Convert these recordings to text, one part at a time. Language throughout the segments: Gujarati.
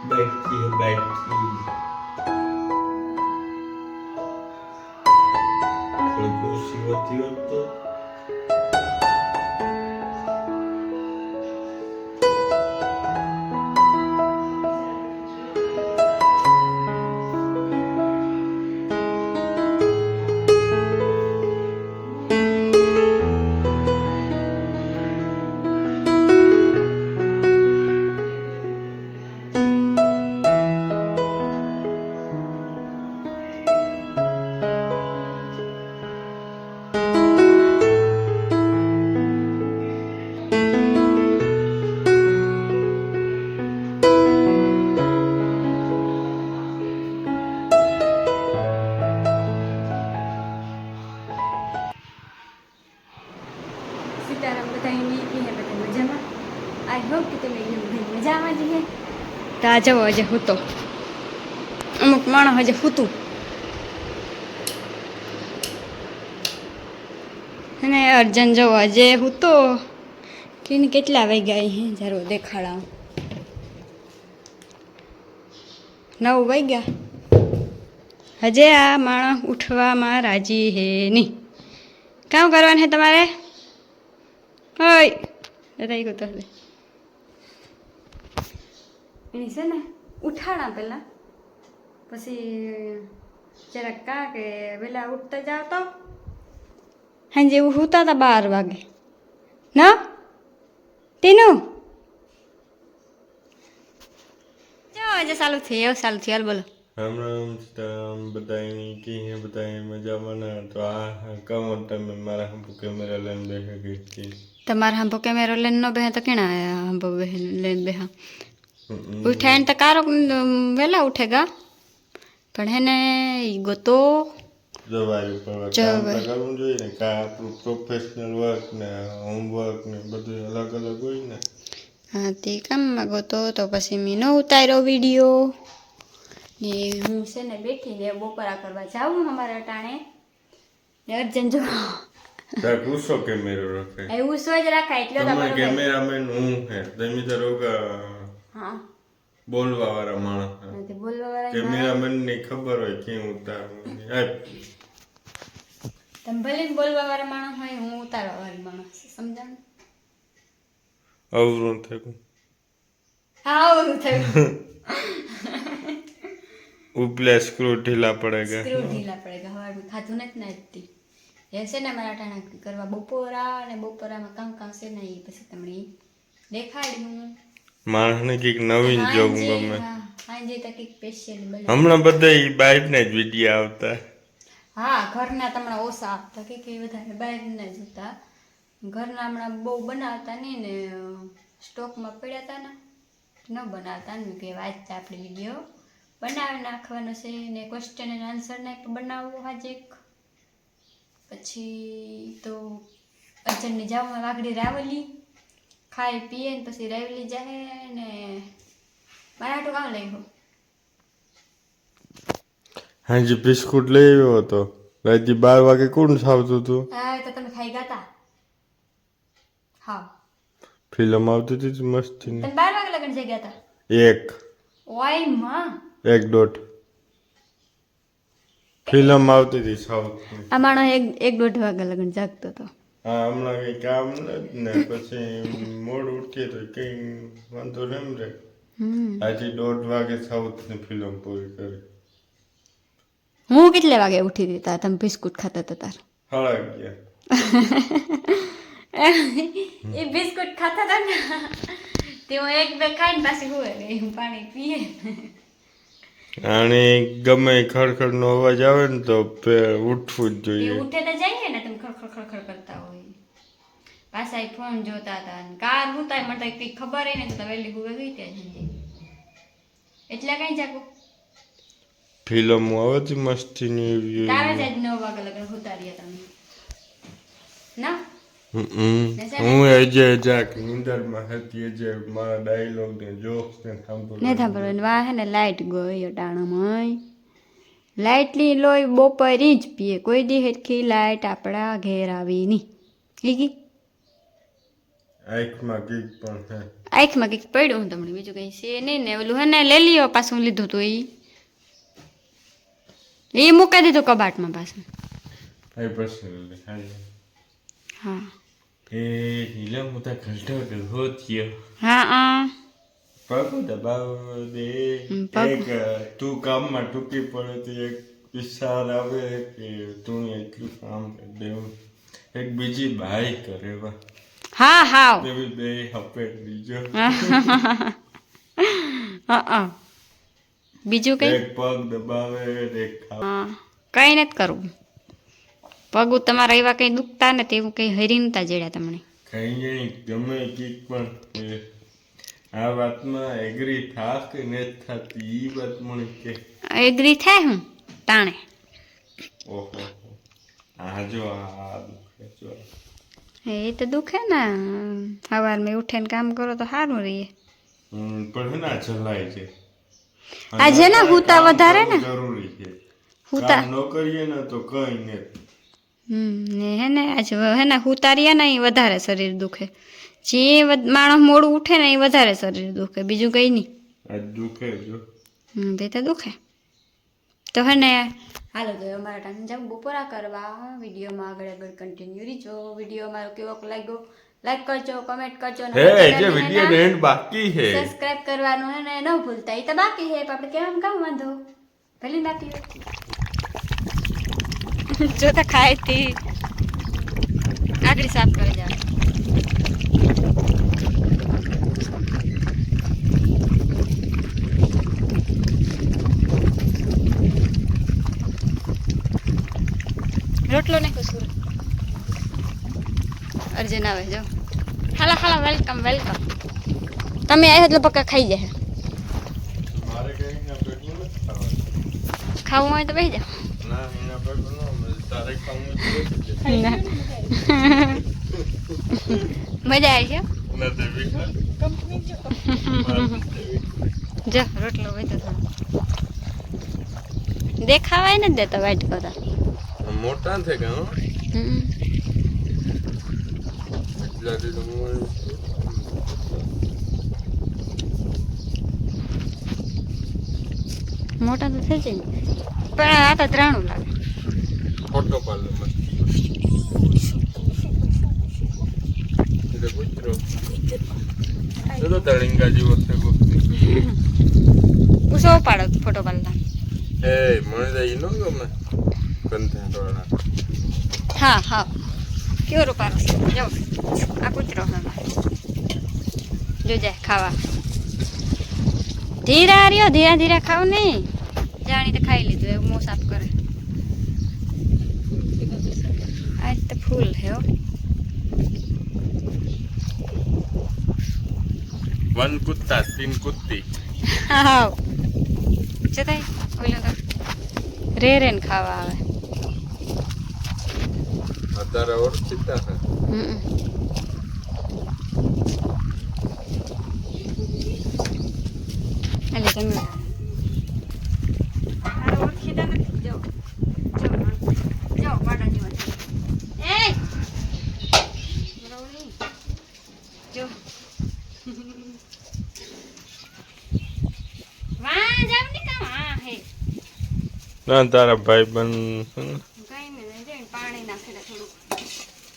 बैठती है बैठती थोड़ी खुशी होती हो तो સીતારામ બધાની એ બધા મજામાં. આઈ હોપ કે તમે બધા મજામાં જ હે. તો આ જવો હજે હૂતો અમુક માણસ હજે હૂતું અને અર્જન જવો હજે હૂતો કે કેટલા વાગ્યા હે જરૂર દેખાડા 9 વાગ્યા હજે આ માણસ ઉઠવામાં રાજી હે નહીં. કામ કરવાનું હે તમારે? હોય રહી ગયો તો એની છે ને ઉઠાડા પહેલાં પછી જરાક કા કે વહેલા ઉઠતા જાવ તો હાંજે એવું સૂતા હતા 12 વાગે ના ટીનું જો આજે ચાલુ થઈ હાલ બોલો. राम राम सीताराम बताएंगे कि है बताएं मजा मना तो आ कम होता में मारा हम कैमरा लेन देखे गई थी તમારે હાંભો કેમેરો લઈને ન બેહે તો કેણા હાંભો લઈને બેહા ઉઠાય ને તો કારો વહેલા ઉઠેગા પણ હેને ઈ ગોતો જવાય પર કામ તો કરવું જોઈએ ને કા આપણું પ્રોફેશનલ વર્ક ને હોમવર્ક ને બધું અલગ અલગ હોય ને. હા તે કામમાં ગોતો તો પછી મેં ન ઉતાર્યો વિડીયો ને હું છે ને બેઠીને બપોરા કરવા જાઉં અમારા ટાણે ને અર્જન જો તાર પૂછો કેમેરો રખે એવું સોજ રાખાય એટલે તો તમે કેમેરામેન હું હે તમે તો રોગા હા બોલવા વાળા માણસ તે બોલવા વાળા કેમેરામેન ની ખબર હોય કેમ ઉતારવું તમે ભલે બોલવા વાળા માણસ હોય હું ઉતારવા વાળી માણસ સમજાણ અવરું થયું હા આવું થયું ઉપલે સ્ક્રૂ ઢીલા પડેગા સ્ક્રૂ ઢીલા પડેગા હવાર મેં ખાધું નથી ને આજથી એ છે ને મારા ટાણા કરવા બપોરા અને બપોરામાં કામ છે ને એ પછી તમને દેખાડ્યું માણસને કંઈક નવીન જોવું ગમે હાંજે તો કંઈક સ્પેશિયલ હમણાં બધા બહારના જ વિડીયો આવતા. હા ઘરના તમને ઓછા આપતા કે વધારે બહારના જ હતા. ઘરના હમણાં બહુ બનાવતા નહીં ને સ્ટોકમાં પડ્યા હતા ને ન બનાવતા ને કે વાંચતા આપણે વિડીયો બનાવી નાખવાનો છે ને ક્વેશ્ચન એન્ડ આન્સર ને બનાવવો આજે એક પછી તો અર્જનને જાઉં વાઘડી રાવલી ખાઈ પીએ ને પછી રાવલી જાય ને મારા હાટું કામ લઈ ગયો હાજી બિસ્કુટ લઈ આવ્યો હતો રાતે 12 વાગે કોણ ખાવતું હતું? હા તો તમે ખાઈ ગયા હતા. હા ફિલ્મ આવતી હતી મસ્તી તમે 12 વાગે લગન જઈ ગયા હતા? એક ઓય માં 1:30 ફિલ્મ આવતી હતી સાઉથની. આ માણસ 1-1:30 વાગે લગન જાગતો હતો. હા હમણાં કઈ કામ નથી ને પછી મોડું ઉઠીએ તો કઈ વાંધો એમ રે આજે 1:30 વાગે સાઉથની ફિલ્મ પૂરી કરી. હું કેટલા વાગે ઉઠી હતી તાર તમે બિસ્કુટ ખાતા હતા તાર? 11:30 એ બિસ્કુટ ખાતા હતા ને તે હું 1-2 ખાઈને પાછી હું પાણી પીએ અને ગમે ખડખડ નો અવાજ આવે ને તો ઉઠવું જ જોઈએ. ઉઠે તો જઈએ ને તમે ખડખડ કરતા હોય પાછા ફોન જોતા હતા ને કાર હુતા મને કઈ ખબર ને તો વહેલી ગુવે ગઈ ત્યાં એટલે કઈ જાગો ફિલ્મ આવતી મસ્તીની એવી તારે જ 9 વાગે લગન ઉતાર્યા તમે ના હું અજય જાક નિંદરમાં હતી અજય મારા ડાયલોગ ને જોક્સ ને સાંભળવા ને સાંભળવાનું વાહ હે ને લાઈટ ગઈ અટાણામાં લાઈટલી લોહી બપોરી જ પીએ કોઈ દી હેરખી લાઈટ આપણા ઘેર આવી નહીં ઈ આંખમાં ગીક પણ હે. આંખમાં કંઈક પડ્યું હું તમને બીજું કંઈ છે નહીં ને ઓલું હે ને લઈ લ્યો પાછું લીધું હતું એ મૂકી દીધું કબાટમાં પાછું આઈ પર્સનલી હાય હા એ નીલમ ઉતા ઘલટો હોતિયો હા પગ દબાવ દે પગ. એક તું કામમાં ટૂંકી પડે તો એક વિચાર આવે કે તું એટલું કામ કરી દેવું એક બીજી ભાઈ કરે વા હા હા એવી બે હપે બીજો હા બીજું કંઈ એક પગ દબાવે એક હા કંઈ નથી કરવું પગ તમારા એવા કંઈ દુખતા નથી એવું કંઈ હરી નતા જડ્યા તમને કઈ નહીં ગમે કીક પણ એ આ વાતમાં એગ્રી થા કે નથી થતી ઈ વાત મને કે એગ્રી થાય હું તાણે ઓહો આ જો આ દુખે જો એ તો દુખે ને સવારમાં ઉઠીને કામ કરો તો સારું રહીએ પણ હે ના ચલાય છે આ છે ને હુતા વધારે ને જરૂરી છે હુતા કામ ન કરીએ ને તો કઈ નહીં ને હે ને આજ હે ને હુતારીએ ને એ વધારે શરીર દુખે જે માણસ મોડું ઉઠે ને એ વધારે શરીર દુખે બીજું કંઈ નહીં આ દુખે જો તે તો દુખે તો હે ને હાલો તો અમારા ટાઈમ જાવ બપોરા કરવા વિડીયોમાં આગળ કન્ટિન્યુ રીજો વિડીયો મારો કેવો લાગ્યો લાઈક કરજો કમેન્ટ કરજો હે જે વિડિયો એન્ડ બાકી હે સબસ્ક્રાઇબ કરવાનું હે ને ન ભૂલતા એ તો બાકી હે આપણે કેમ કામ વાંધો ભલે બાકી જો તો ખાય તી આગળ સાફ કરી જાવ રોટલો ને કસૂર અર્જુન આવે જો હાલો હાલો વેલકમ વેલકમ તમે આવ્યો એટલે પક્કા ખાઈ જાય મારે કઈ ના પેટનું નથી ખાવાનું ખાવું હોય તો બેસી જાઓ ના એના પેટનું ન તારે ખાવું ના. મજા આવી છે જો રોટલો હોય તો થોડો દેખાવાય નથી દેતો વાઈટ કરતા મોટા થઈ ગયા મોટા તો થઈ જાય પણ આ તો ત્રાણું લાગે ફોટો પાડો ચલો તળિંગા જેવો છે ઉસો પાડો ફોટો પાડતા એ મને તો ઈ નો ગમે કંધારોડા હા હા કેવો રૂપારો છે જો આ કૂતરો હમણાં જો જાય ખાવા ધીરા રહ્યો ધીરા ધીરા ખાવ નહીં જાણી તો ખાઈ લીધું એવું મોં સાફ કરે આજ તો ફૂલ છે હો વન કુત્તા તીન કુત્તી હા જતાય ઓલો તો રે રે ને ખાવા આવે અત્યારે ઓળખીતા છે એટલે તમે ઓળખીતા નથી જો જો પાડા જેવા એ જો વાહ જાવ ને કામ હા હે ના તારા ભાઈ બન કઈ નહીં જઈને પાણી નાખે થોડુંક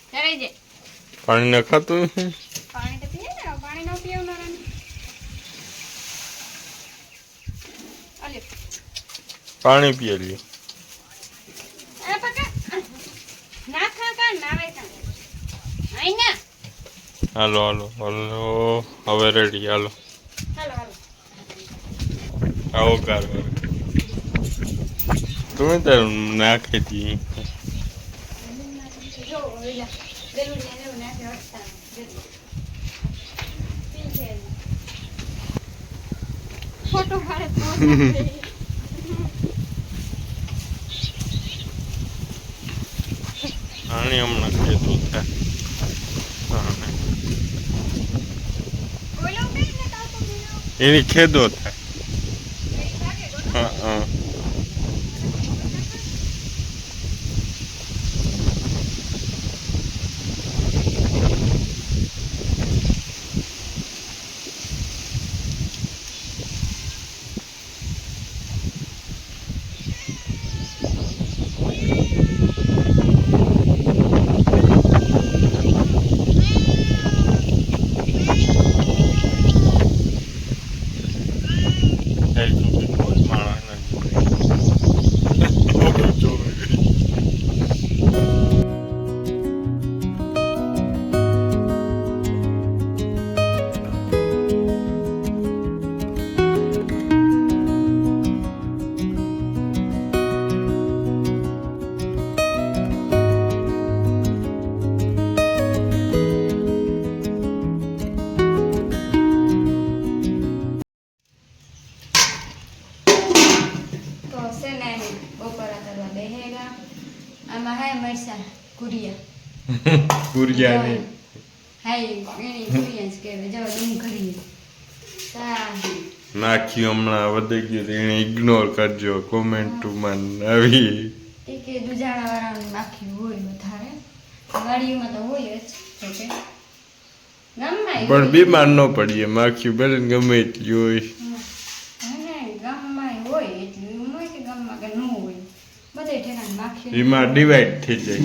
ચડાઈ જાય પાણી નખાતું પાણી તો પીએ ને પાણી ન પીવનારા અલ્યો પાણી પીએ લ્યો એ પકા ના ખા કા નાવે કા આઈ ના હાલો હાલો હાલો હવે રેડી હાલો હાલો હાલો આવો કાર તમે તો નાખી દી જો ઓલા ગલું ને એવું નાખે હટતા ફોટો પાડે આણી હમણાં ખેતું થાય ઓલો કઈ ને તાતો બીનો એની ખેદો થાય હા ખાઈ તો કોઈ માણસ નથી તો છે ને બપોરા કરવા બેહેગા આમાં હાય મરસા કુરિયા કુરિયા ને હાય એની કુરિયા જ કહેવાય જો ડુંગળી સાહી નાખ્યું હમણાં વધી ગયું તો એને ઇગ્નોર કરજો કોમેન્ટમાં આવી કે દુજાણા વાળાનું નાખ્યું હોય વધારે વાડીમાં તો હોય જ જોકે ગામમાં પણ બીમાર ન પડીએ માખ્યું ભલે ને ગમે એટલી હોય ગામમાં હોય એટલું એવું હોય કે ગામમાં કે ન હોય બધે ઠેકાણ નાખ્યું એમાં ડિવાઈડ થઈ જાય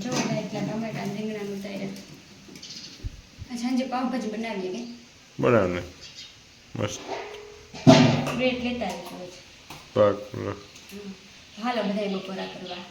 જો એટલા ટમેટા રીંગણાનું ઉતાર્યા સાંજે પાવભાજી બનાવીએ કે બરાબર મસ્ત બ્રેડ લેતા આવીશું પાક હાલો બધા બપોરા કરવા